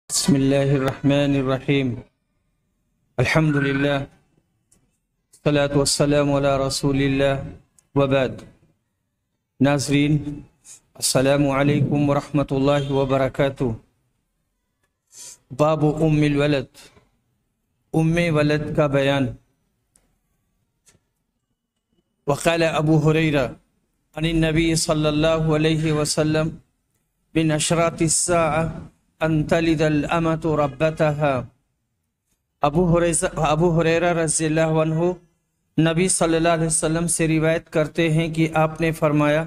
بسم اللہ الرحمن الرحیم الحمدللہ والصلاة والسلام علی رسول اللہ وبعد۔ ناظرین السلام علیکم ورحمۃ اللہ وبرکاتہ۔ باب ام الولد، ام ولد کا بیان۔ وقال ابو ہریرہ عن النبی صلی اللہ علیہ وسلم من اشراط الساعہ ان تلد الامۃ ربتها۔ ابو ہریرہ رضی اللہ عنہ نبی صلی اللہ علیہ وسلم سے روایت کرتے ہیں کہ آپ نے فرمایا،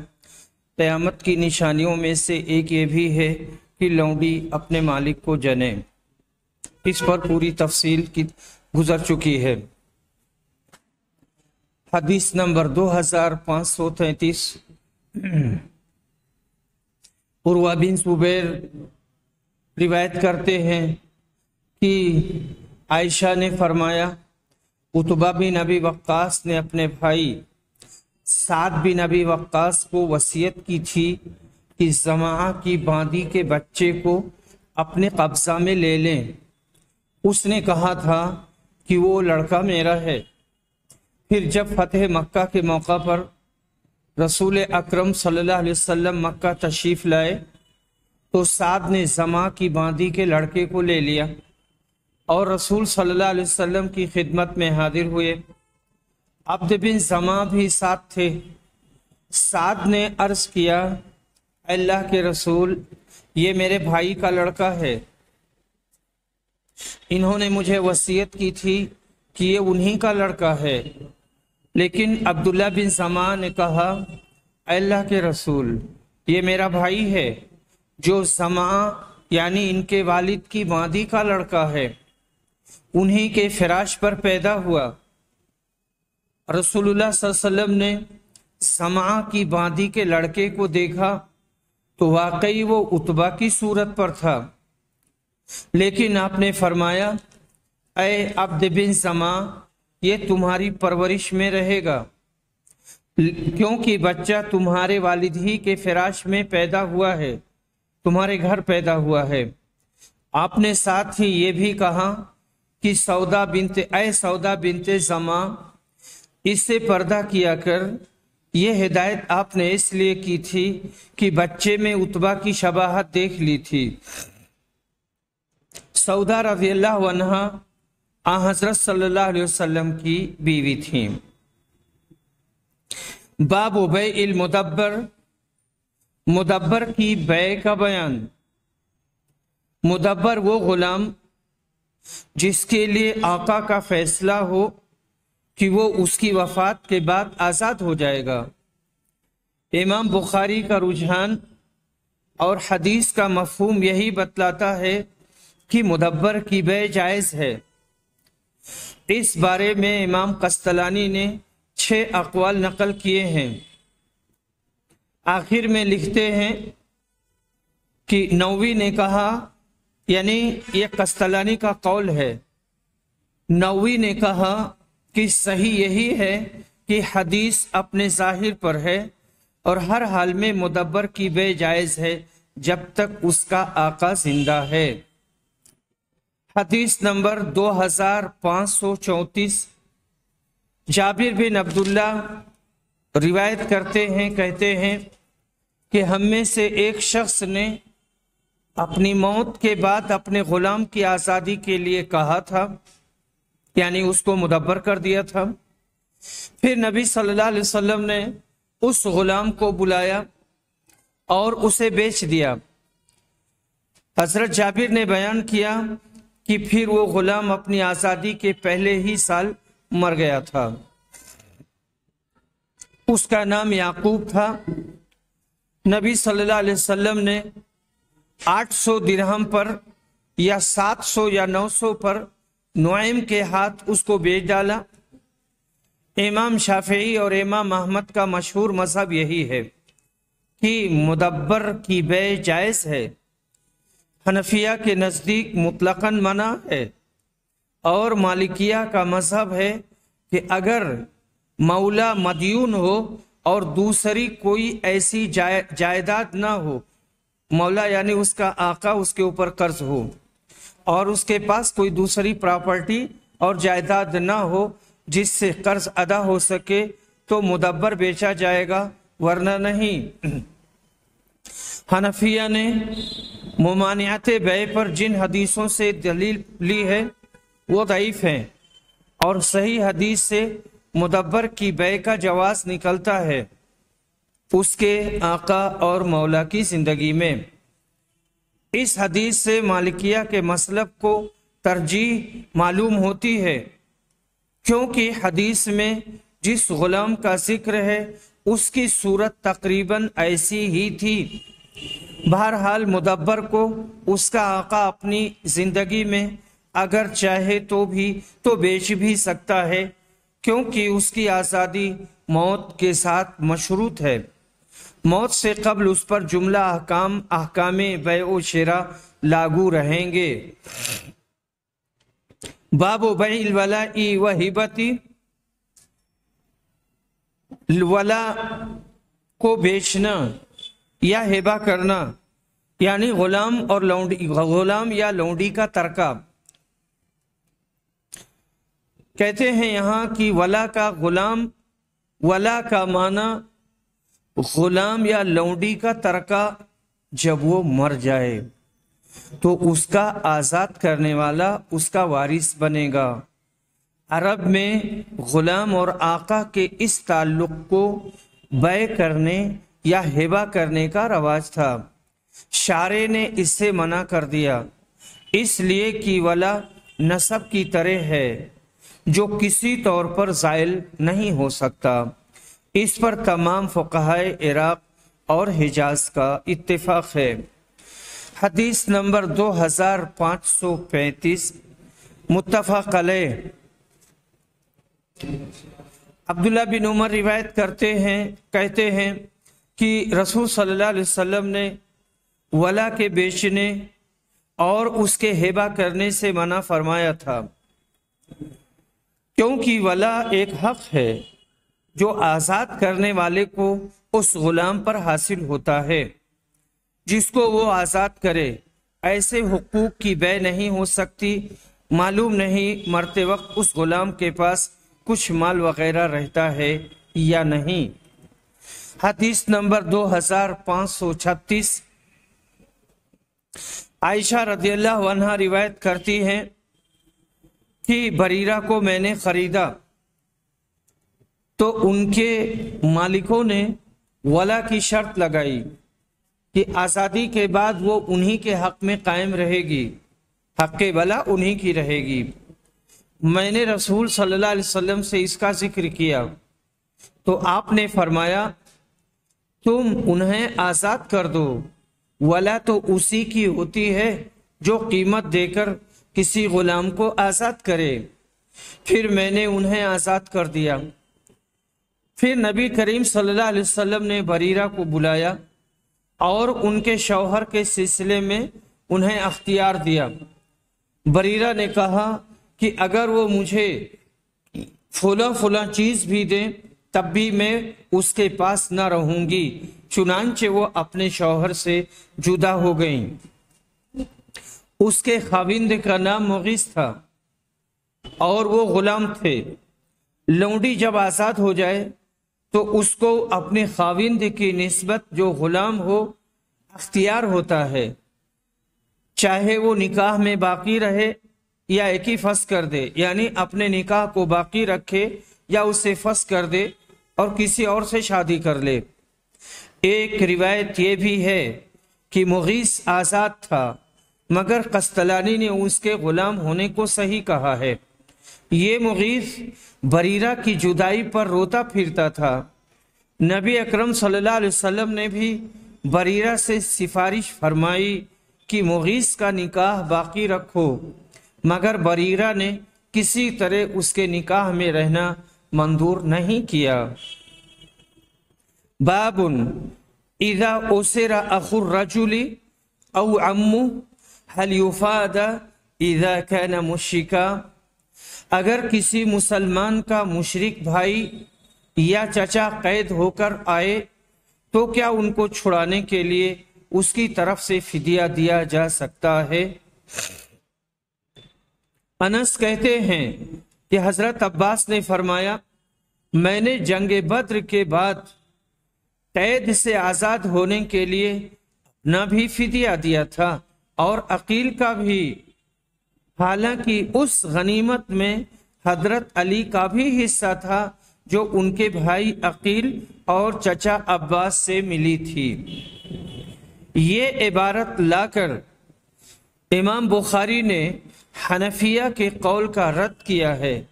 قیامت کی نشانیوں میں سے ایک یہ بھی ہے کہ لونڈی اپنے مالک کو جنے۔ اس پر پوری تفصیل کی گزر چکی ہے۔ حدیث نمبر 2533۔ عروہ بن زبیر روایت کرتے ہیں کہ عائشہ نے فرمایا، عتبہ بن ابی وقاص نے اپنے بھائی سعد بن ابی وقاص کو وصیت کی تھی کہ زمعہ کی باندی کے بچے کو اپنے قبضہ میں لے لیں۔ اس نے کہا تھا کہ وہ لڑکا میرا ہے۔ پھر جب فتح مکہ کے موقع پر رسول اکرم صلی اللہ علیہ وسلم مکہ تشریف لائے تو سعد نے زمعہ کی باندی کے لڑکے کو لے لیا اور رسول صلی اللہ علیہ وسلم کی خدمت میں حاضر ہوئے۔ عبد بن زمعہ بھی ساتھ تھے۔ سعد نے عرض کیا، اللہ کے رسول، یہ میرے بھائی کا لڑکا ہے، انہوں نے مجھے وصیت کی تھی کہ یہ انہی کا لڑکا ہے۔ لیکن عبداللہ بن زمعہ نے کہا، اللہ کے رسول، یہ میرا بھائی ہے جو زمعہ یعنی ان کے والد کی باندی کا لڑکا ہے، انہی کے فراش پر پیدا ہوا۔ رسول اللہ صلی اللہ علیہ وسلم نے زمعہ کی باندی کے لڑکے کو دیکھا تو واقعی وہ عتبہ کی صورت پر تھا، لیکن آپ نے فرمایا، اے عبد بن زمعہ، یہ تمہاری پرورش میں رہے گا کیونکہ بچہ تمہارے والد ہی کے فراش میں پیدا ہوا ہے، تمہارے گھر پیدا ہوا ہے۔ آپ نے ساتھ ہی یہ بھی کہا کہ اے سودا بنت زمعہ، اس سے پردہ کیا کر۔ یہ ہدایت آپ نے اس لیے کی تھی کہ بچے میں عتبہ کی شباہت دیکھ لی تھی۔ سودا رضی اللہ عنہا حضرت صلی اللہ علیہ وسلم کی بیوی تھیں۔ باب بیع المدبر، مدبر کی بیع کا بیان۔ مدبر وہ غلام جس کے لیے آقا کا فیصلہ ہو کہ وہ اس کی وفات کے بعد آزاد ہو جائے گا۔ امام بخاری کا رجحان اور حدیث کا مفہوم یہی بتلاتا ہے کہ مدبر کی بیع جائز ہے۔ اس بارے میں امام قسطلانی نے 6 اقوال نقل کیے ہیں۔ آخر میں لکھتے ہیں کہ نووی نے کہا، یعنی یہ قسطلانی کا قول ہے، نووی نے کہا کہ صحیح یہی ہے کہ حدیث اپنے ظاہر پر ہے اور ہر حال میں مدبر کی بیع جائز ہے جب تک اس کا آقا زندہ ہے۔ حدیث نمبر 2534۔ جابر بن عبداللہ روایت کرتے ہیں، کہتے ہیں کہ ہم میں سے ایک شخص نے اپنی موت کے بعد اپنے غلام کی آزادی کے لیے کہا تھا، یعنی اس کو مدبر کر دیا تھا۔ پھر نبی صلی اللہ علیہ وسلم نے اس غلام کو بلایا اور اسے بیچ دیا۔ حضرت جابر نے بیان کیا کہ پھر وہ غلام اپنی آزادی کے پہلے ہی سال مر گیا تھا۔ اس کا نام یعقوب تھا۔ نبی صلی اللہ علیہ وسلم نے 800 درہم پر یا 700 یا 900 پر نعیم کے ہاتھ اس کو بیچ ڈالا۔ امام شافعی اور امام احمد کا مشہور مذہب یہی ہے کہ مدبر کی بیع جائز ہے۔ حنفیہ کے نزدیک مطلقاً منع ہے، اور مالکیہ کا مذہب ہے کہ اگر مولا مدیون ہو اور دوسری کوئی ایسی جائیداد نہ ہو، مولا یعنی اس کا آقا اس کے اوپر قرض ہو، اور اس کے پاس کوئی دوسری پراپرٹی اور جائیداد نہ ہو جس سے قرض ادا ہو سکے تو مدبر بیچا جائے گا، ورنہ نہیں۔ حنفیہ نے ممانعت بیع پر جن حدیثوں سے دلیل لی ہے وہ ضعیف ہیں، اور صحیح حدیث سے مدبر کی بیع کا جواز نکلتا ہے اس کے آقا اور مولا کی زندگی میں۔ اس حدیث سے مالکیہ کے مسلک کو ترجیح معلوم ہوتی ہے، کیونکہ حدیث میں جس غلام کا ذکر ہے اس کی صورت تقریباً ایسی ہی تھی۔ بہرحال مدبر کو اس کا آقا اپنی زندگی میں اگر چاہے تو بیچ بھی سکتا ہے، کیونکہ اس کی آزادی موت کے ساتھ مشروط ہے۔ موت سے قبل اس پر جملہ احکام بیع و شراء لاگو رہیں گے۔ باب بیع الولاء و ہبتی، ولا کو بیچنا یا ہبہ کرنا، یعنی غلام یا لونڈی کا ترکہ۔ کہتے ہیں یہاں کہ ولا کا معنی غلام یا لونڈی کا ترکہ جب وہ مر جائے تو اس کا آزاد کرنے والا اس کا وارث بنے گا۔ عرب میں غلام اور آقا کے اس تعلق کو بیع کرنے یا ہبہ کرنے کا رواج تھا۔ شارع نے اس سے منع کر دیا، اس لیے کہ ولا نسب کی طرح ہے جو کسی طور پر زائل نہیں ہو سکتا۔ اس پر تمام فقہائے عراق اور حجاز کا اتفاق ہے۔ حدیث نمبر 2535 متفق علیہ۔ عبداللہ بن عمر روایت کہتے ہیں کہ رسول صلی اللہ علیہ وسلم نے ولا کے بیچنے اور اس کے ہبہ کرنے سے منع فرمایا تھا، کیونکہ ولا ایک حق ہے جو آزاد کرنے والے کو اس غلام پر حاصل ہوتا ہے جس کو وہ آزاد کرے۔ ایسے حقوق کی بیع نہیں ہو سکتی، معلوم نہیں مرتے وقت اس غلام کے پاس کچھ مال وغیرہ رہتا ہے یا نہیں۔ حدیث نمبر 2536 عائشہ رضی اللہ عنہا روایت کرتی ہیں کہ بریرہ کو میں نے خریدا تو ان کے مالکوں نے ولا کی شرط لگائی کہ آزادی کے بعد وہ انہی کے حق میں قائم رہے گی، حق ولا انہی کی رہے گی۔ میں نے رسول صلی اللہ علیہ وسلم سے اس کا ذکر کیا تو آپ نے فرمایا تم انہیں آزاد کر دو، ولا تو اسی کی ہوتی ہے جو قیمت دے کر کسی غلام کو آزاد کرے۔ پھر میں نے انہیں آزاد کر دیا۔ پھر نبی کریم صلی اللہ علیہ وسلم نے بریرہ کو بلایا اور ان کے شوہر کے سلسلے میں انہیں اختیار دیا۔ بریرہ نے کہا کہ اگر وہ مجھے فلاں چیز بھی دیں تب بھی میں اس کے پاس نہ رہوں گی، چنانچہ وہ اپنے شوہر سے جدا ہو گئیں۔ اس کے خاوند کا نام مغیث تھا اور وہ غلام تھے۔ لونڈی جب آزاد ہو جائے تو اس کو اپنے خاوند کی نسبت جو غلام ہو اختیار ہوتا ہے، چاہے وہ نکاح میں باقی رہے یا ایک ہی فسخ کر دے، یعنی اپنے نکاح کو باقی رکھے یا اسے فسخ کر دے اور کسی اور سے شادی کر لے۔ ایک روایت یہ بھی ہے کہ مغیث آزاد تھا، مگر قسطلانی نے اس کے غلام ہونے کو صحیح کہا ہے۔ یہ مغیث بریرہ کی جدائی پر روتا پھرتا تھا۔ نبی اکرم صلی اللہ علیہ وسلم نے بھی بریرہ سے سفارش فرمائی کہ مغیث کا نکاح باقی رکھو، مگر بریرہ نے کسی طرح اس کے نکاح میں رہنا منظور نہیں کیا۔ باب اذا اسر اخو الرجل او عمو هل يفاد اذا كان مشركا، اگر کسی مسلمان کا مشرک بھائی یا چچا قید ہو کر آئے تو کیا ان کو چھڑانے کے لیے اس کی طرف سے فدیہ دیا جا سکتا ہے؟ انس کہتے ہیں کہ حضرت عباس نے فرمایا میں نے جنگ بدر کے بعد قید سے آزاد ہونے کے لیے اپنا بھی فدیہ دیا تھا اور عقیل کا بھی، حالانکہ اس غنیمت میں حضرت علی کا بھی حصہ تھا جو ان کے بھائی عقیل اور چچا عباس سے ملی تھی۔ یہ عبارت لا کر امام بخاری نے حنفیہ کے قول کا رد کیا ہے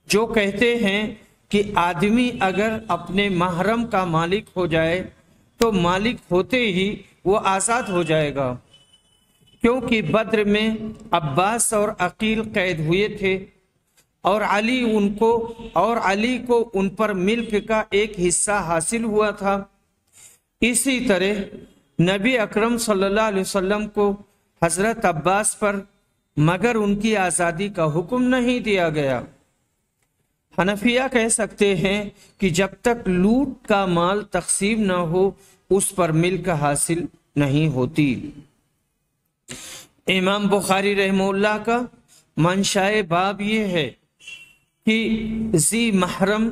جو کہتے ہیں کہ آدمی اگر اپنے محرم کا مالک ہو جائے تو مالک ہوتے ہی وہ آزاد ہو جائے گا، کیونکہ بدر میں عباس اور عقیل قید ہوئے تھے اور علی کو ان پر ملک کا ایک حصہ حاصل ہوا تھا۔ اسی طرح نبی اکرم صلی اللہ علیہ وسلم کو حضرت عباس پر مگر ان کی آزادی کا حکم نہیں دیا گیا۔ حنفیہ کہہ سکتے ہیں کہ جب تک لوٹ کا مال تقسیم نہ ہو اس پر ملک حاصل نہیں ہوتی۔ امام بخاری رحمہ اللہ کا منشاء باب یہ ہے کہ ذی محرم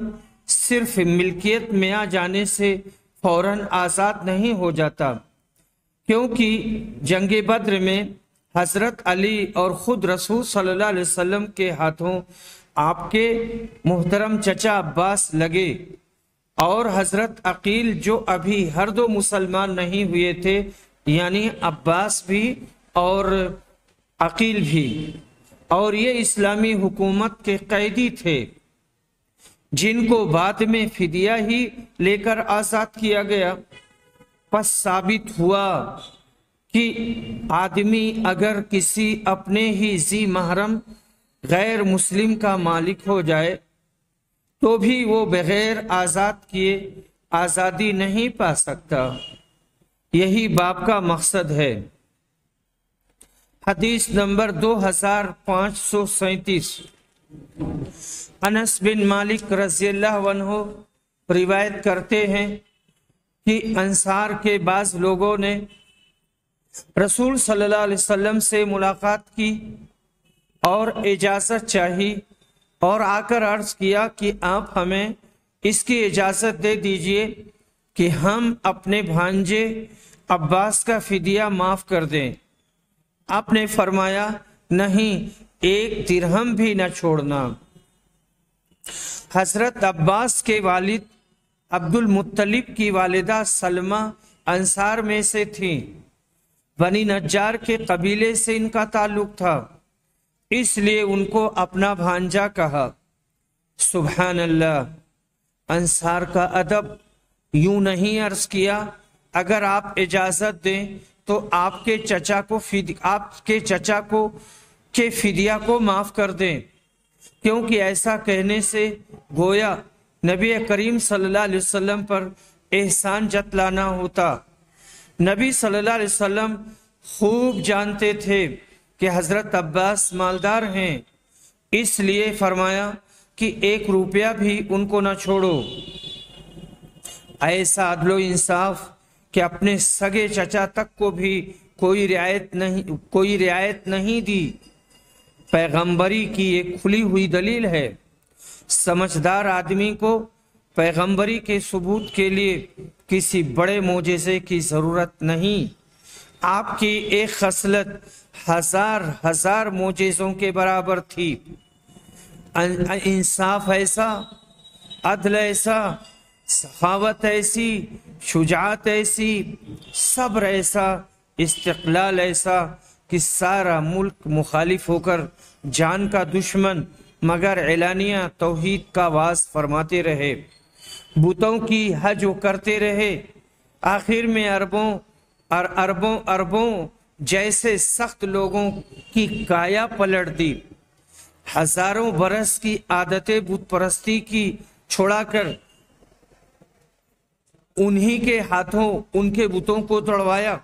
صرف ملکیت میں آ جانے سے فوراً آزاد نہیں ہو جاتا، کیونکہ جنگ بدر میں حضرت علی اور خود رسول صلی اللہ علیہ وسلم کے ہاتھوں آپ کے محترم چچا عباس لگے اور حضرت عقیل جو ابھی ہر دو مسلمان نہیں ہوئے تھے، یعنی عباس بھی اور عقیل بھی، اور یہ اسلامی حکومت کے قیدی تھے جن کو بعد میں فدیہ ہی لے کر آزاد کیا گیا۔ پس ثابت ہوا کہ آدمی اگر کسی اپنے ہی ذی محرم غیر مسلم کا مالک ہو جائے تو بھی وہ بغیر آزاد کیے آزادی نہیں پا سکتا۔ یہی باب کا مقصد ہے۔ حدیث نمبر 2537، انس بن مالک رضی اللہ عنہ روایت کرتے ہیں کہ انصار کے بعض لوگوں نے رسول صلی اللہ علیہ وسلم سے ملاقات کی اور اجازت چاہی اور آ کر عرض کیا کہ آپ ہمیں اس کی اجازت دے دیجئے کہ ہم اپنے بھانجے عباس کا فدیہ معاف کر دیں۔ آپ نے فرمایا نہیں، 1 درہم بھی نہ چھوڑنا۔ حضرت عباس کے والد عبد المطلب کی والدہ سلمہ انصار میں سے تھیں، بنی نجار کے قبیلے سے ان کا تعلق تھا، اس لیے ان کو اپنا بھانجا کہا۔ سبحان اللہ، انصار کا ادب۔ یوں نہیں عرض کیا اگر آپ اجازت دیں تو آپ کے چچا کو کے فدیہ کو معاف کر دیں، کیونکہ ایسا کہنے سے گویا نبی کریم صلی اللہ علیہ وسلم پر احسان جتلانا ہوتا۔ نبی صلی اللہ علیہ وسلم خوب جانتے تھے کہ حضرت عباس مالدار ہیں، اس لیے فرمایا کہ 1 روپیہ بھی ان کو نہ چھوڑو۔ ایسا عدل و انصاف کہ اپنے سگے چچا تک کو بھی کوئی رعایت نہیں دی، پیغمبری کی ایک کھلی ہوئی دلیل ہے۔ سمجھدار آدمی کو پیغمبری کے ثبوت کے لیے کسی بڑے معجزے کی ضرورت نہیں۔ آپ کی ایک خصلت ہزار معجزوں کے برابر تھی۔ انصاف ایسا، عدل ایسا، سخاوت ایسی، شجاعت ایسی، صبر ایسا، استقلال ایسا کہ سارا ملک مخالف ہو کر جان کا دشمن مگر اعلانیہ توحید کا آواز فرماتے رہے، بتوں کی حج کرتے رہے، آخر میں اربوں جیسے سخت لوگوں کی کایا پلٹ دی، ہزاروں برس کی عادت بت پرستی کی چھوڑا کر انہی کے ہاتھوں ان کے بتوں کو توڑوایا۔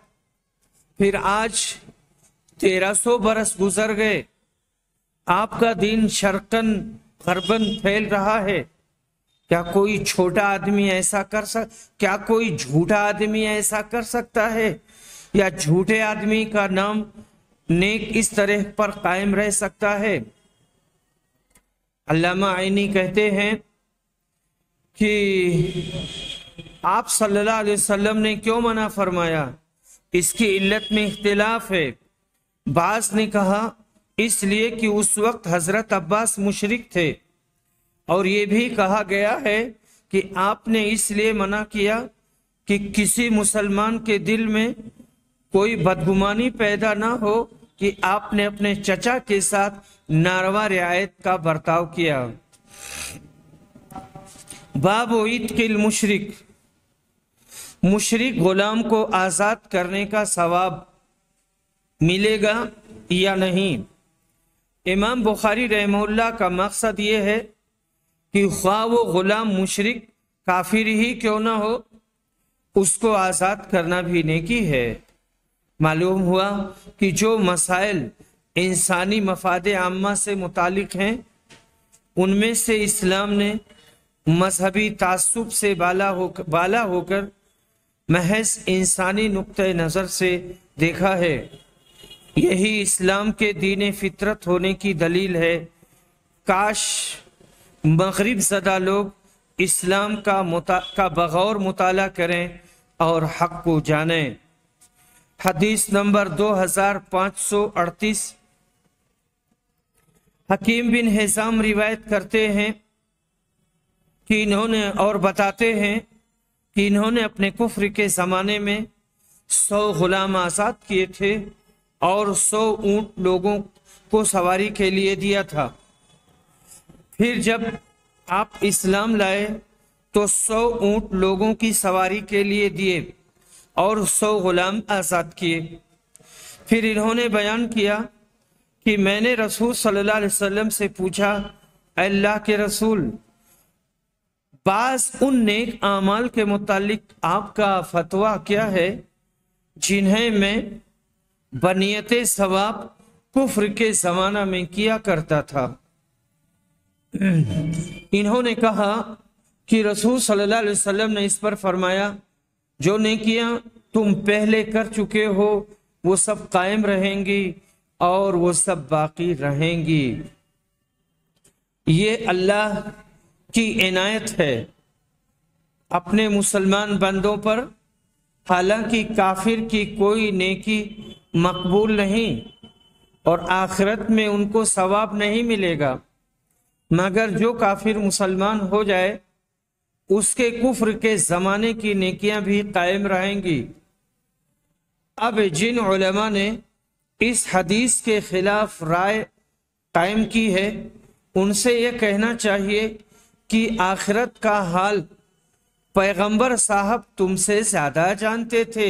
پھر آج 1300 برس گزر گئے، آپ کا دین شرقاً غرباً پھیل رہا ہے۔ کیا کوئی جھوٹا آدمی ایسا کر سکتا ہے؟ یا جھوٹے آدمی کا نام نیک اس طرح پر قائم رہ سکتا ہے؟ علامہ عینی کہتے ہیں کہ آپ صلی اللہ علیہ وسلم نے کیوں منع فرمایا؟ اس کی علت میں اختلاف ہے۔ بعض نے کہا اس لیے کہ اس وقت حضرت عباس مشرک تھے، اور یہ بھی کہا گیا ہے کہ آپ نے اس لیے منع کیا کہ کسی مسلمان کے دل میں کوئی بدگمانی پیدا نہ ہو کہ آپ نے اپنے چچا کے ساتھ ناروا رعایت کا برتاؤ کیا۔ باب عید کے المشرک، مشرک غلام کو آزاد کرنے کا ثواب ملے گا یا نہیں؟ امام بخاری رحمہ اللہ کا مقصد یہ ہے کہ خواہ وہ غلام مشرک کافر ہی کیوں نہ ہو، اس کو آزاد کرنا بھی نیکی ہے۔ معلوم ہوا کہ جو مسائل انسانی مفاد عامہ سے متعلق ہیں، ان میں سے اسلام نے مذہبی تعصب سے بالا ہو کر محض انسانی نقطۂ نظر سے دیکھا ہے۔ یہی اسلام کے دین فطرت ہونے کی دلیل ہے۔ کاش مغرب زدہ لوگ اسلام کا بغور مطالعہ کریں اور حق کو جانیں۔ حدیث نمبر 2538، حکیم بن حزام روایت کرتے ہیں کہ بتاتے ہیں کہ انہوں نے اپنے کفر کے زمانے میں 100 غلام آزاد کیے تھے اور 100 اونٹ لوگوں کو سواری کے لیے دیا تھا۔ پھر جب آپ اسلام لائے تو 100 اونٹ لوگوں کی سواری کے لیے دیے اور 100 غلام آزاد کیے۔ پھر انہوں نے بیان کیا کہ میں نے رسول صلی اللہ علیہ وسلم سے پوچھا، اے اللہ کے رسول، بعض ان نیک اعمال کے متعلق آپ کا فتویٰ کیا ہے جنہیں میں بنیت ثواب کفر کے زمانہ میں کیا کرتا تھا؟ انہوں نے کہا کہ رسول صلی اللہ علیہ وسلم نے اس پر فرمایا، جو نیکیاں تم پہلے کر چکے ہو وہ سب قائم رہیں گی اور وہ سب باقی رہیں گی۔ یہ اللہ کی عنایت ہے اپنے مسلمان بندوں پر۔ حالانکہ کافر کی کوئی نیکی مقبول نہیں اور آخرت میں ان کو ثواب نہیں ملے گا، مگر جو کافر مسلمان ہو جائے اس کے کفر کے زمانے کی نیکیاں بھی قائم رہیں گی۔ اب جن علماء نے اس حدیث کے خلاف رائے قائم کی ہے، ان سے یہ کہنا چاہیے کہ آخرت کا حال پیغمبر صاحب تم سے زیادہ جانتے تھے۔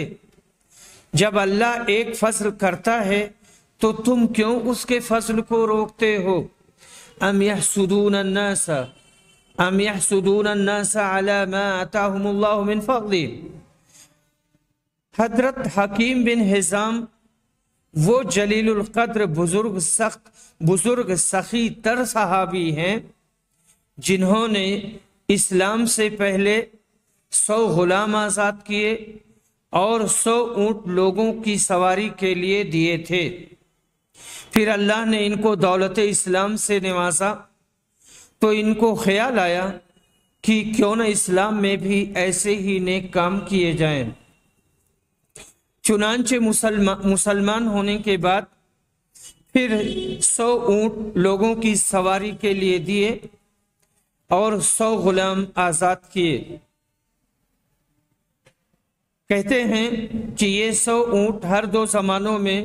جب اللہ ایک فضل کرتا ہے تو تم کیوں اس کے فضل کو روکتے ہو؟ ام یحسدون الناس علی ما آتاہم اللہ من فضلہ۔ حضرت حکیم بن حزام وہ جلیل القدر بزرگ سخی تر صحابی ہیں جنہوں نے اسلام سے پہلے 100 غلام آزاد کیے اور 100 اونٹ لوگوں کی سواری کے لیے دیے تھے۔ پھر اللہ نے ان کو دولت اسلام سے نوازا تو ان کو خیال آیا کہ کیوں نہ اسلام میں بھی ایسے ہی نیک کام کیے جائیں۔ چنانچہ مسلمان ہونے کے بعد پھر 100 اونٹ لوگوں کی سواری کے لیے دیے اور 100 غلام آزاد کیے۔ کہتے ہیں کہ یہ 100 اونٹ ہر 2 زمانوں میں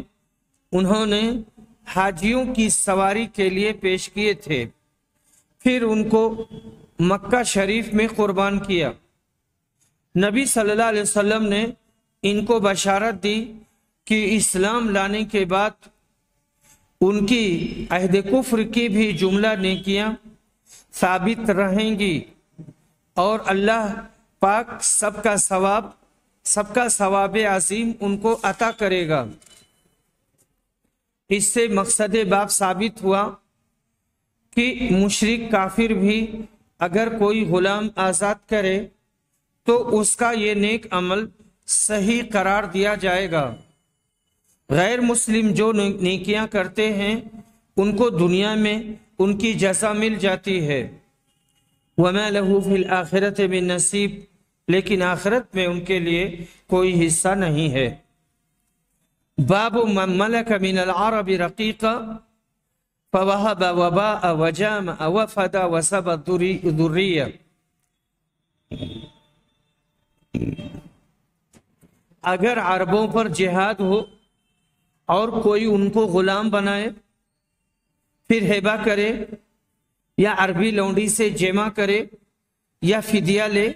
انہوں نے حاجیوں کی سواری کے لیے پیش کیے تھے، پھر ان کو مکہ شریف میں قربان کیا۔ نبی صلی اللہ علیہ وسلم نے ان کو بشارت دی کہ اسلام لانے کے بعد ان کی عہد کفر کی بھی جملہ نیکیاں ثابت رہیں گی اور اللہ پاک سب کا ثواب عظیم ان کو عطا کرے گا۔ اس سے مقصد باب ثابت ہوا کہ مشرک کافر بھی اگر کوئی غلام آزاد کرے تو اس کا یہ نیک عمل صحیح قرار دیا جائے گا۔ غیر مسلم جو نیکیاں کرتے ہیں ان کو دنیا میں ان کی جزا مل جاتی ہے۔ وَمَا لَهُ فِي الْآخِرَةِ مِن نَصِیب، لیکن آخرت میں ان کے لیے کوئی حصہ نہیں ہے۔ باب من ملک من العرب رقیقا فوہب وباء وجامع وفد وسب الذریہ۔ اگر عربوں پر جہاد ہو اور کوئی ان کو غلام بنائے، پھر ہیبہ کرے، یا عربی لونڈی سے جمع کرے، یا فدیہ لے،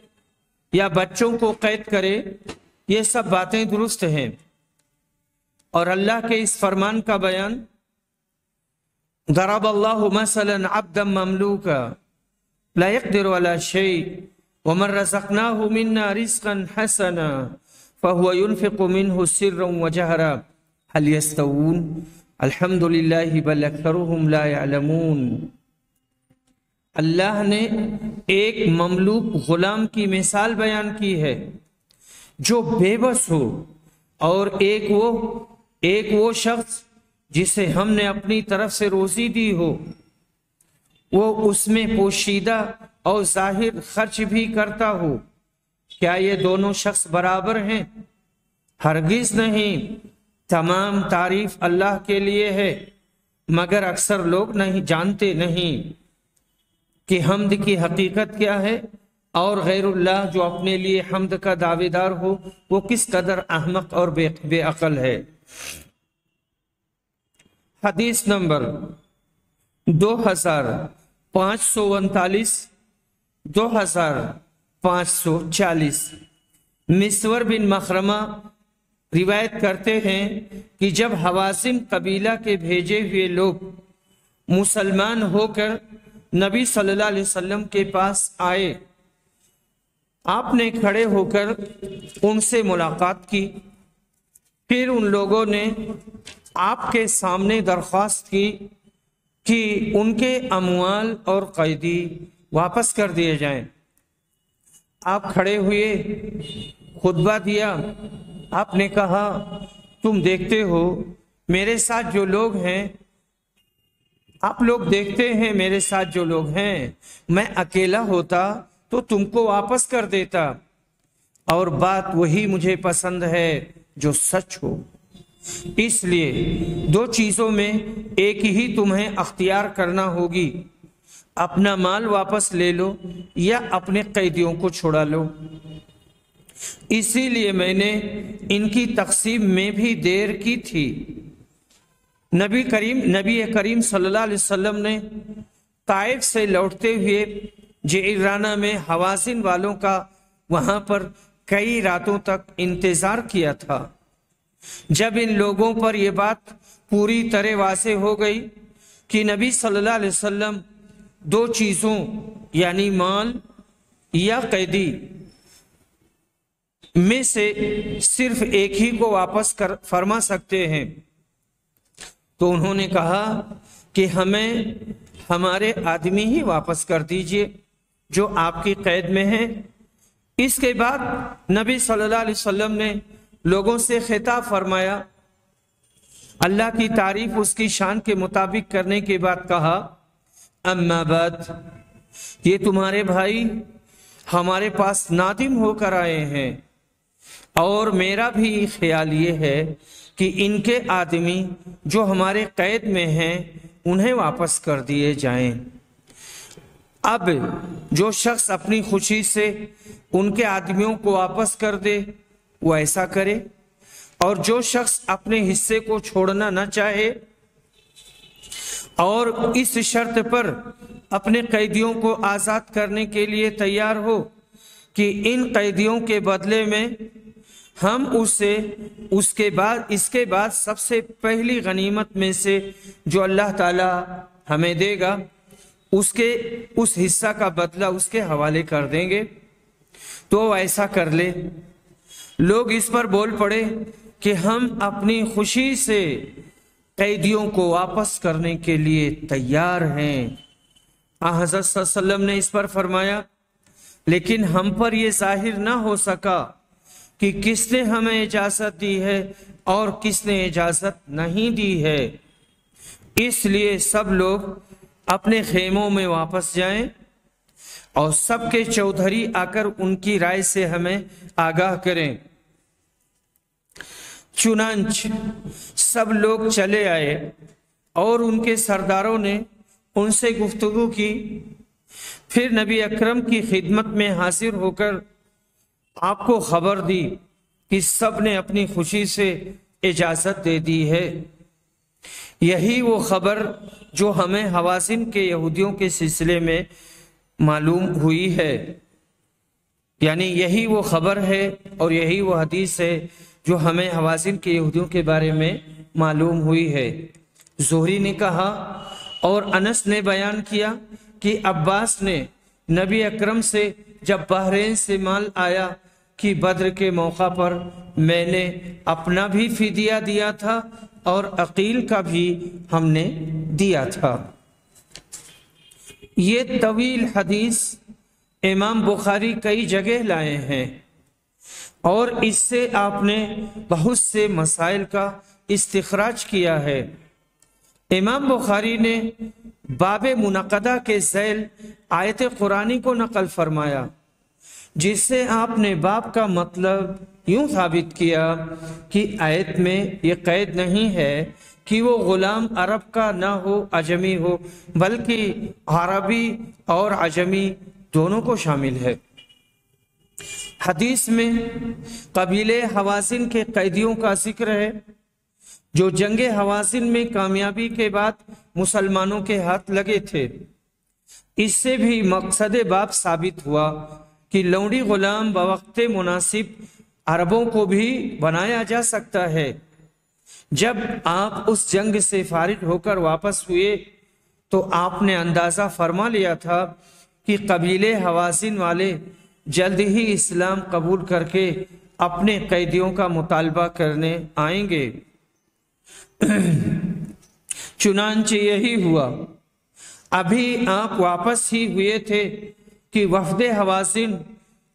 یا بچوں کو قید کرے، یہ سب باتیں درست ہیں۔ اور اللہ کے اس فرمان کا بیان، ضرب اللہ مثلا عبدا مملوکا لا يقدر على شيء ومن رزقناه منا رزقا حسنا فهو ينفق منه سرا وجهرا هل يستوون الحمد لله بل اکثرهم لا يعلمون۔ اللہ نے ایک مملوک غلام کی مثال بیان کی ہے جو بے بس ہو، اور ایک وہ شخص جسے ہم نے اپنی طرف سے روزی دی ہو، وہ اس میں پوشیدہ اور ظاہر خرچ بھی کرتا ہو۔ کیا یہ دونوں شخص برابر ہیں؟ ہرگز نہیں۔ تمام تعریف اللہ کے لیے ہے، مگر اکثر لوگ جانتے نہیں کہ حمد کی حقیقت کیا ہے، اور غیر اللہ جو اپنے لیے حمد کا دعوے دار ہو وہ کس قدر احمق اور بے عقل ہے۔ حدیث نمبر 2539 2540۔ مسور بن مخرمہ روایت کرتے ہیں کہ جب حوازن قبیلہ کے بھیجے ہوئے لوگ مسلمان ہو کر نبی صلی اللہ علیہ وسلم کے پاس آئے، آپ نے کھڑے ہو کر ان سے ملاقات کی۔ پھر ان لوگوں نے آپ کے سامنے درخواست کی کہ ان کے اموال اور قیدی واپس کر دیے جائیں۔ آپ کھڑے ہوئے، خطبہ دیا۔ آپ نے کہا، تم دیکھتے ہو میرے ساتھ جو لوگ ہیں، آپ لوگ دیکھتے ہیں میرے ساتھ جو لوگ ہیں، میں اکیلا ہوتا تو تم کو واپس کر دیتا، اور بات وہی مجھے پسند ہے جو سچ ہو۔ اس لیے دو چیزوں میں ایک ہی تمہیں اختیار کرنا ہوگی، اپنا مال واپس لے لو یا اپنے قیدیوں کو چھڑا لو۔ اسی لیے میں نے ان کی تقسیم میں بھی دیر کی تھی۔ نبی کریم صلی اللہ علیہ وسلم نے طائف سے لوٹتے ہوئے جعرانہ میں حوازن والوں کا وہاں پر کئی راتوں تک انتظار کیا تھا۔ جب ان لوگوں پر یہ بات پوری طرح واضح ہو گئی کہ نبی صلی اللہ علیہ وسلم دو چیزوں یعنی مال یا قیدی میں سے صرف ایک ہی کو واپس فرما سکتے ہیں، تو انہوں نے کہا کہ ہمیں ہمارے آدمی ہی واپس کر دیجئے جو آپ کی قید میں ہیں۔ اس کے بعد نبی صلی اللہ علیہ وسلم نے لوگوں سے خطاب فرمایا، اللہ کی تعریف اس کی شان کے مطابق کرنے کے بعد کہا، اما بعد، یہ تمہارے بھائی ہمارے پاس نادم ہو کر آئے ہیں، اور میرا بھی خیال یہ ہے کہ ان کے آدمی جو ہمارے قید میں ہیں انہیں واپس کر دیے جائیں۔ اب جو شخص اپنی خوشی سے ان کے آدمیوں کو واپس کر دے وہ ایسا کرے، اور جو شخص اپنے حصے کو چھوڑنا نہ چاہے اور اس شرط پر اپنے قیدیوں کو آزاد کرنے کے لیے تیار ہو کہ ان قیدیوں کے بدلے میں ہم اس کے بعد سب سے پہلی غنیمت میں سے جو اللہ تعالی ہمیں دے گا اس حصہ کا بدلہ اس کے حوالے کر دیں گے، تو ایسا کر لے۔ لوگ اس پر بول پڑے کہ ہم اپنی خوشی سے قیدیوں کو واپس کرنے کے لیے تیار ہیں۔ حضرت صلی اللہ علیہ وسلم نے اس پر فرمایا، لیکن ہم پر یہ ظاہر نہ ہو سکا کہ کس نے ہمیں اجازت دی ہے اور کس نے اجازت نہیں دی ہے، اس لیے سب لوگ اپنے خیموں میں واپس جائیں اور سب کے چودھری آ کر ان کی رائے سے ہمیں آگاہ کریں۔ چنانچہ سب لوگ چلے آئے اور ان کے سرداروں نے ان سے گفتگو کی۔ پھر نبی اکرم کی خدمت میں حاضر ہو کر آپ کو خبر دی کہ سب نے اپنی خوشی سے اجازت دے دی ہے۔ یہی وہ خبر جو ہمیں حوازن کے یہودیوں کے سلسلے میں معلوم ہوئی ہے، یعنی یہی وہ خبر ہے اور یہی وہ حدیث ہے جو ہمیں حوازن کے یہودیوں کے بارے میں معلوم ہوئی ہے۔ زہری نے کہا اور انس نے بیان کیا کہ عباس نے نبی اکرم سے جب بحرین سے مال آیا کہ بدر کے موقع پر میں نے اپنا بھی فدیہ دیا تھا اور عقیل کا بھی ہم نے دیا تھا۔ یہ طویل حدیث امام بخاری کئی جگہ لائے ہیں اور اس سے آپ نے بہت سے مسائل کا استخراج کیا ہے۔ امام بخاری نے باب منعقدہ کے ذیل آیت قرآنی کو نقل فرمایا، جس سے آپ نے باب کا مطلب یوں ثابت کیا کہ آیت میں یہ قید نہیں ہے کہ وہ غلام عرب کا نہ ہو عجمی ہو، بلکہ عربی اور عجمی دونوں کو شامل ہے۔ حدیث میں قبیلے حوازن کے قیدیوں کا ذکر ہے جو جنگ حوازن میں کامیابی کے بعد مسلمانوں کے ہاتھ لگے تھے۔ اس سے بھی مقصد باب ثابت ہوا کہ لونڈی غلام بوقت مناسب عربوں کو بھی بنایا جا سکتا ہے۔ جب آپ اس جنگ سے فارغ ہو کر واپس ہوئے تو آپ نے اندازہ فرما لیا تھا کہ قبیلے حوازن والے جلد ہی اسلام قبول کر کے اپنے قیدیوں کا مطالبہ کرنے آئیں گے۔ چنانچہ یہی ہوا۔ ابھی آپ واپس ہی ہوئے تھے کہ وفد حوازن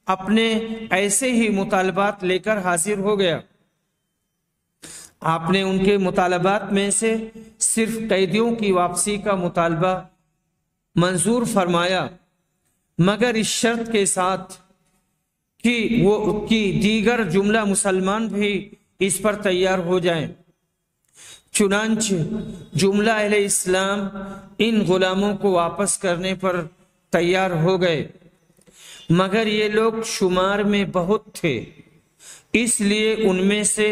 اپنے ایسے ہی مطالبات لے کر حاضر ہو گیا۔ آپ نے ان کے مطالبات میں سے صرف قیدیوں کی واپسی کا مطالبہ منظور فرمایا، مگر اس شرط کے ساتھ کہ دیگر جملہ مسلمان بھی اس پر تیار ہو جائیں۔ چنانچہ جملہ اہل اسلام ان غلاموں کو واپس کرنے پر تیار ہو گئے، مگر یہ لوگ شمار میں بہت تھے، اس لیے ان میں سے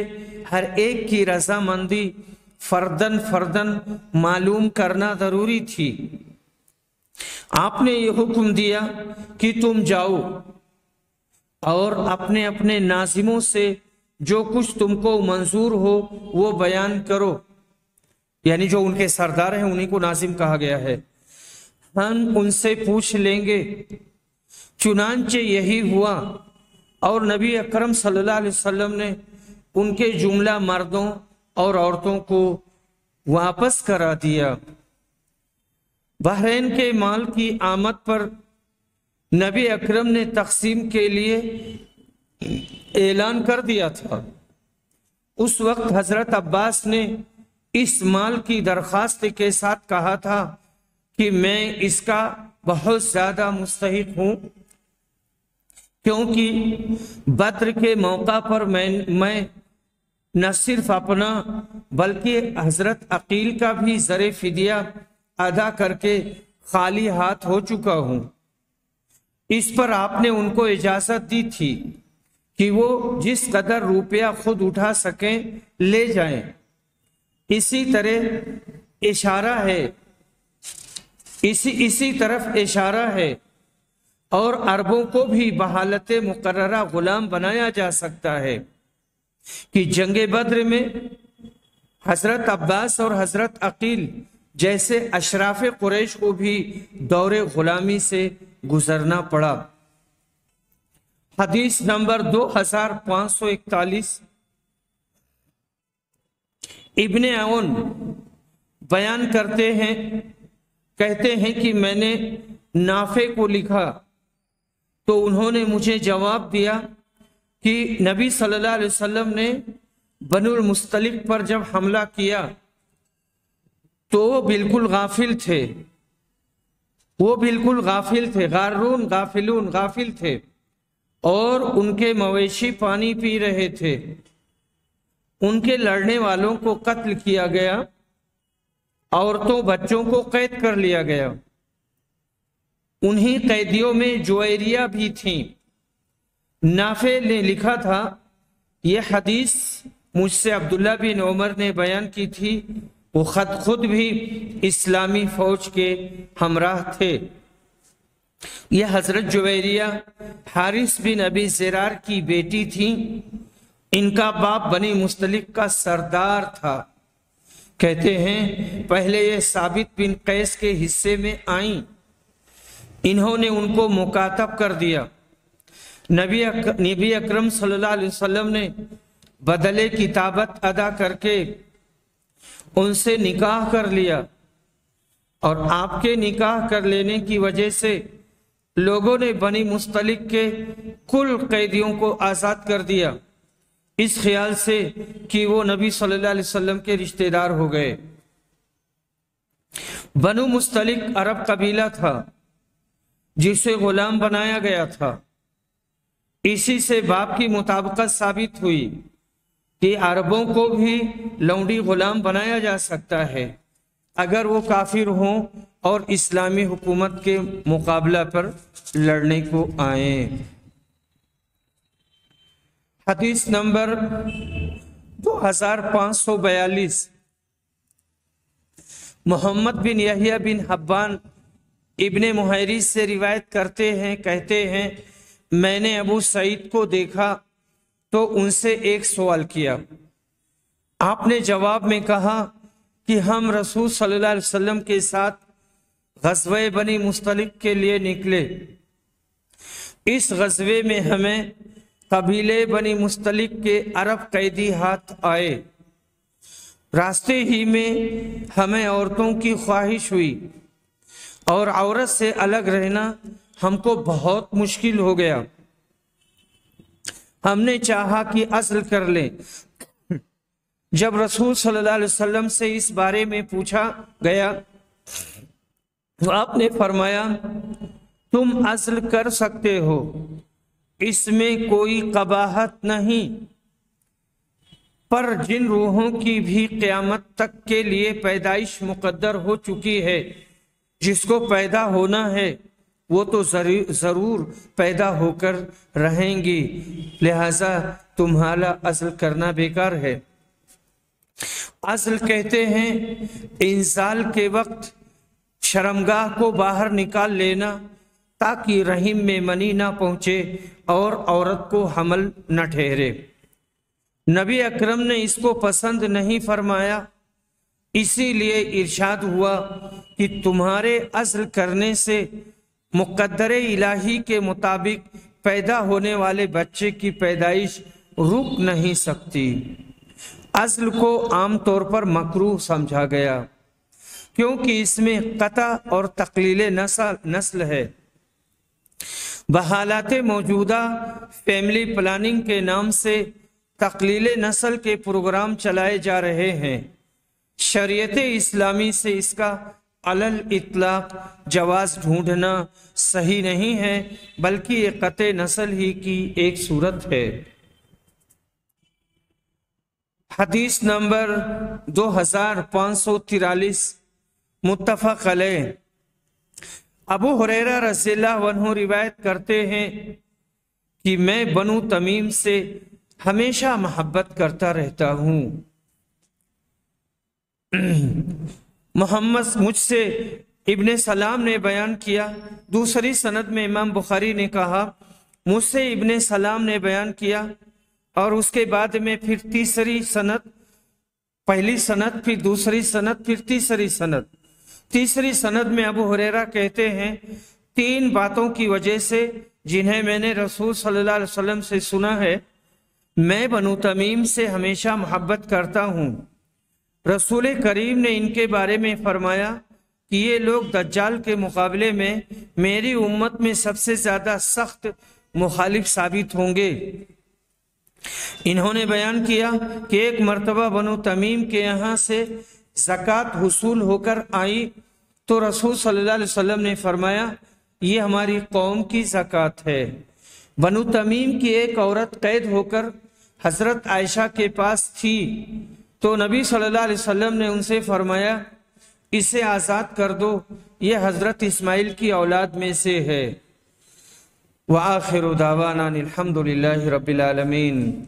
ہر ایک کی رضامندی فردن فردن معلوم کرنا ضروری تھی۔ آپ نے یہ حکم دیا کہ تم جاؤ اور اپنے اپنے ناظموں سے جو کچھ تم کو منظور ہو وہ بیان کرو، یعنی جو ان کے سردار ہیں انہیں کو ناظم کہا گیا ہے، ہم ان سے پوچھ لیں گے۔ چنانچہ یہی ہوا اور نبی اکرم صلی اللہ علیہ وسلم نے ان کے جملہ مردوں اور عورتوں کو واپس کرا دیا۔ بحرین کے مال کی آمد پر نبی اکرم نے تقسیم کے لیے اعلان کر دیا تھا۔ اس وقت حضرت عباس نے اس مال کی درخواست کے ساتھ کہا تھا کہ میں اس کا بہت زیادہ مستحق ہوں، کیونکہ بدر کے موقع پر میں نہ صرف اپنا بلکہ حضرت عقیل کا بھی زر فدیہ ادا کر کے خالی ہاتھ ہو چکا ہوں۔ اس پر آپ نے ان کو اجازت دی تھی کہ وہ جس قدر روپیہ خود اٹھا سکیں لے جائیں۔ اسی طرح اشارہ ہے، اسی طرف اشارہ ہے اور عربوں کو بھی بحالت مقررہ غلام بنایا جا سکتا ہے کہ جنگ بدر میں حضرت عباس اور حضرت عقیل جیسے اشراف قریش کو بھی دور غلامی سے گزرنا پڑا۔ حدیث نمبر 2541۔ ابن عون بیان کہتے ہیں کہ میں نے نافع کو لکھا تو انہوں نے مجھے جواب دیا کہ نبی صلی اللہ علیہ وسلم نے بنو المستلق پر جب حملہ کیا تو وہ بالکل غافل تھے، وہ بالکل غافل تھے، غارون غافلون غافل تھے، اور ان کے مویشی پانی پی رہے تھے۔ ان کے لڑنے والوں کو قتل کیا گیا، عورتوں بچوں کو قید کر لیا گیا۔ انہی قیدیوں میں جویریہ بھی تھیں۔ نافع نے لکھا تھا، یہ حدیث مجھ سے عبداللہ بن عمر نے بیان کی تھی، وہ خود بھی اسلامی فوج کے ہمراہ تھے۔ یہ حضرت جویریہ حارث بن ابی زرار کی بیٹی تھی۔ ان کا باپ بنی مستلق کا سردار تھا۔ کہتے ہیں پہلے یہ ثابت بن قیس کے حصے میں آئیں، انہوں نے ان کو مکاتب کر دیا۔ نبی اکرم صلی اللہ علیہ وسلم نے بدلے کتابت ادا کر کے ان سے نکاح کر لیا، اور آپ کے نکاح کر لینے کی وجہ سے لوگوں نے بنی مستلق کے کل قیدیوں کو آزاد کر دیا، اس خیال سے کہ وہ نبی صلی اللہ علیہ وسلم کے رشتہ دار ہو گئے۔ بنو مستلق عرب قبیلہ تھا جسے غلام بنایا گیا تھا۔ اسی سے باپ کی مطابقت ثابت ہوئی کہ عربوں کو بھی لونڈی غلام بنایا جا سکتا ہے اگر وہ کافر ہوں اور اسلامی حکومت کے مقابلہ پر لڑنے کو آئیں۔ حدیث نمبر 2542، محمد بن یحییٰ بن حبان ابن محیریث سے روایت کرتے ہیں، کہتے ہیں میں نے ابو سعید کو دیکھا تو ان سے ایک سوال کیا۔ آپ نے جواب میں کہا کہ ہم رسول صلی اللہ علیہ وسلم کے ساتھ غزوہ بنی مستلق کے لیے نکلے۔ اس غزوے میں ہمیں قبیلے بنی مستلق کے عرب قیدی ہاتھ آئے۔ راستے ہی میں ہمیں عورتوں کی خواہش ہوئی اور عورت سے الگ رہنا ہم کو بہت مشکل ہو گیا۔ ہم نے چاہا کہ عزل کر لیں۔ جب رسول صلی اللہ علیہ وسلم سے اس بارے میں پوچھا گیا تو آپ نے فرمایا تم عزل کر سکتے ہو، اس میں کوئی قباحت نہیں، پر جن روحوں کی بھی قیامت تک کے لیے پیدائش مقدر ہو چکی ہے، جس کو پیدا ہونا ہے وہ تو ضرور پیدا ہو کر رہیں گی، لہذا تمہارا عزل کرنا بیکار ہے۔ عزل کہتے ہیں انزال کے وقت شرمگاہ کو باہر نکال لینا تاکہ رحم میں منی نہ پہنچے اور عورت کو حمل نہ ٹھہرے۔ نبی اکرم نے اس کو پسند نہیں فرمایا، اسی لیے ارشاد ہوا کہ تمہارے عزل کرنے سے مقدر الہی کے مطابق پیدا ہونے والے بچے کی پیدائش رک نہیں سکتی۔ عزل کو عام طور پر مکروہ سمجھا گیا کیونکہ اس میں قطع اور تقلیل نسل ہے۔ بحالات موجودہ فیملی پلاننگ کے نام سے تقلیل نسل کے پروگرام چلائے جا رہے ہیں۔ شریعت اسلامی سے اس کا علل اطلاق جواز ڈھونڈنا صحیح نہیں ہے، بلکہ یہ قطع نسل ہی کی ایک صورت ہے۔ حدیث نمبر 2543، متفق علیہ۔ ابو ہریرہ رضی اللہ عنہ روایت کرتے ہیں کہ میں بنو تمیم سے ہمیشہ محبت کرتا رہتا ہوں۔ محمد مجھ سے ابن سلام نے بیان کیا، دوسری سند میں امام بخاری نے کہا مجھ سے ابن سلام نے بیان کیا، اور اس کے بعد میں پھر تیسری سند، پہلی سند پھر دوسری سند پھر تیسری سند۔ تیسری سند میں ابو ہریرہ کہتے ہیں 3 باتوں کی وجہ سے جنہیں میں نے رسول صلی اللہ علیہ وسلم سے سنا ہے، میں بنو تمیم سے ہمیشہ محبت کرتا ہوں۔ رسول کریم نے ان کے بارے میں فرمایا کہ یہ لوگ دجال کے مقابلے میں میری امت میں سب سے زیادہ سخت مخالف ثابت ہوں گے۔ انہوں نے بیان کیا کہ ایک مرتبہ بنو تمیم کے یہاں سے زکوٰۃ حصول ہو کر آئی تو رسول صلی اللہ علیہ وسلم نے فرمایا یہ ہماری قوم کی زکوٰۃ ہے۔ بنو تمیم کی ایک عورت قید ہو کر حضرت عائشہ کے پاس تھی، تو نبی صلی اللہ علیہ وسلم نے ان سے فرمایا اسے آزاد کر دو، یہ حضرت اسماعیل کی اولاد میں سے ہے۔ وآخر دعوانا الحمد للہ رب العالمین۔